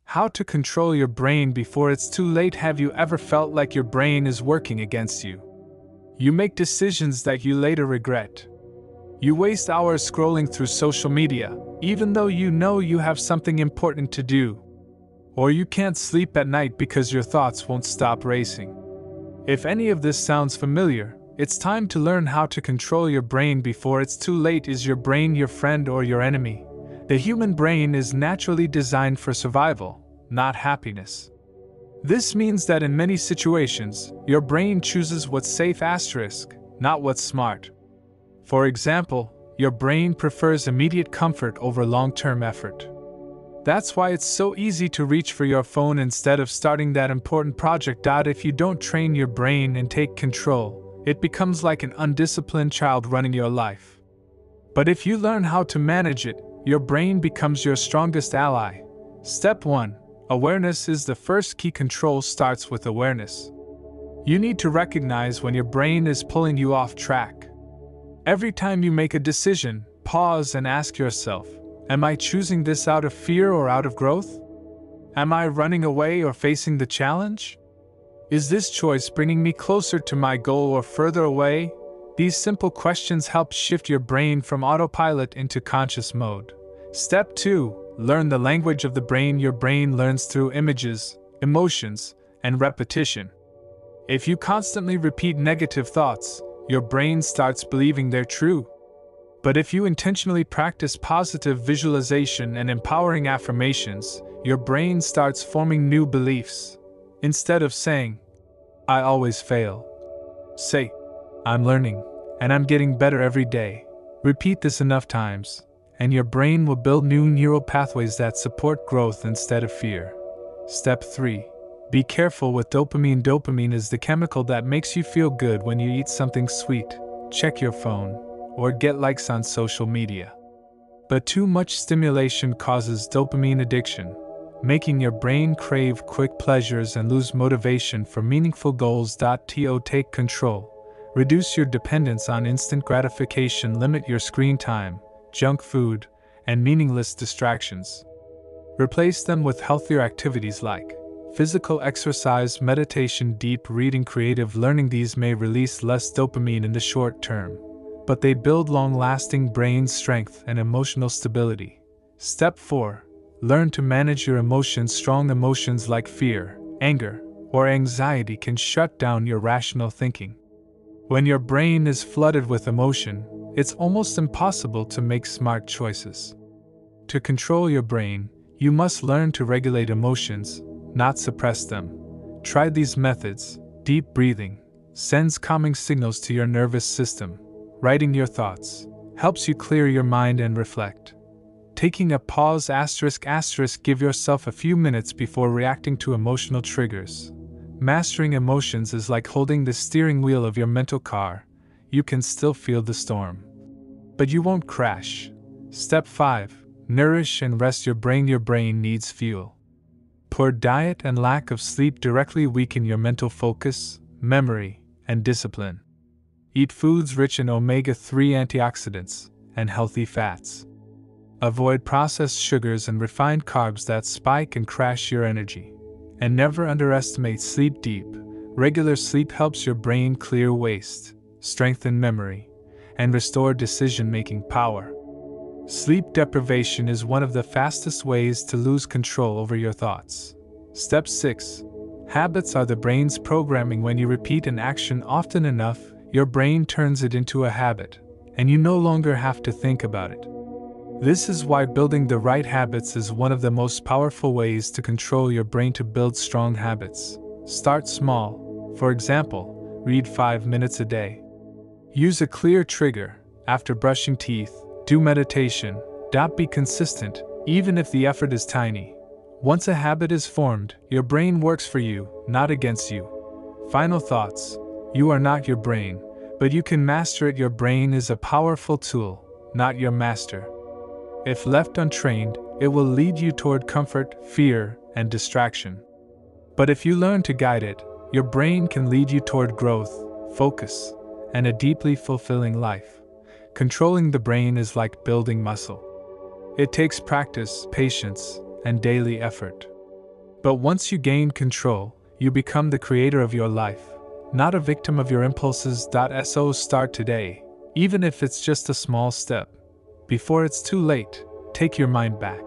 How to control your brain before it's too late. Have you ever felt like your brain is working against you? You make decisions that you later regret. You waste hours scrolling through social media, even though you know you have something important to do. Or you can't sleep at night because your thoughts won't stop racing. If any of this sounds familiar, it's time to learn how to control your brain before it's too late. Is your brain your friend or your enemy? The human brain is naturally designed for survival, not happiness. This means that in many situations, your brain chooses what's safe *, not what's smart. For example, your brain prefers immediate comfort over long-term effort. That's why it's so easy to reach for your phone instead of starting that important project. If you don't train your brain and take control, it becomes like an undisciplined child running your life. But if you learn how to manage it, your brain becomes your strongest ally. Step 1. Awareness is the first key. Control starts with awareness. You need to recognize when your brain is pulling you off track. Every time you make a decision, pause and ask yourself, am I choosing this out of fear or out of growth? Am I running away or facing the challenge? Is this choice bringing me closer to my goal or further away? These simple questions help shift your brain from autopilot into conscious mode. Step 2. Learn the language of the brain. Your brain learns through images, emotions, and repetition. If you constantly repeat negative thoughts, your brain starts believing they're true. But if you intentionally practice positive visualization and empowering affirmations, your brain starts forming new beliefs. Instead of saying, "I always fail," say, "I'm learning, and I'm getting better every day." Repeat this enough times, and your brain will build new neural pathways that support growth instead of fear. Step 3. Be careful with dopamine. Dopamine is the chemical that makes you feel good when you eat something sweet, check your phone, or get likes on social media. But too much stimulation causes dopamine addiction, making your brain crave quick pleasures and lose motivation for meaningful goals. Take control. Reduce your dependence on instant gratification. Limit your screen time, junk food, and meaningless distractions. Replace them with healthier activities like physical exercise, meditation, deep reading, creative learning. These may release less dopamine in the short term, but they build long-lasting brain strength and emotional stability. Step 4. Learn to manage your emotions. Strong emotions like fear, anger, or anxiety can shut down your rational thinking. When your brain is flooded with emotion, it's almost impossible to make smart choices. To control your brain, you must learn to regulate emotions, not suppress them. Try these methods. Deep breathing sends calming signals to your nervous system. Writing your thoughts helps you clear your mind and reflect. Taking a pause ***, give yourself a few minutes before reacting to emotional triggers. Mastering emotions is like holding the steering wheel of your mental car. You can still feel the storm, but you won't crash. Step 5. Nourish and rest your brain. Your brain needs fuel. Poor diet and lack of sleep directly weaken your mental focus, memory, and discipline. Eat foods rich in omega-3 antioxidants and healthy fats. Avoid processed sugars and refined carbs that spike and crash your energy. And never underestimate sleep. Deep, regular sleep helps your brain clear waste, strengthen memory, and restore decision-making power. Sleep deprivation is one of the fastest ways to lose control over your thoughts. Step 6. Habits are the brain's programming. When you repeat an action often enough, your brain turns it into a habit, and you no longer have to think about it. This is why building the right habits is one of the most powerful ways to control your brain. To build strong habits, start small. For example, read 5 minutes a day. Use a clear trigger after brushing teeth. Do meditation. Be consistent, even if the effort is tiny. Once a habit is formed, your brain works for you, not against you. Final thoughts. You are not your brain, but you can master it. Your brain is a powerful tool, not your master. If left untrained, it will lead you toward comfort, fear, and distraction. But if you learn to guide it, your brain can lead you toward growth, focus, and a deeply fulfilling life. Controlling the brain is like building muscle. It takes practice, patience, and daily effort. But once you gain control, you become the creator of your life, not a victim of your impulses. So start today, even if it's just a small step. Before it's too late, take your mind back.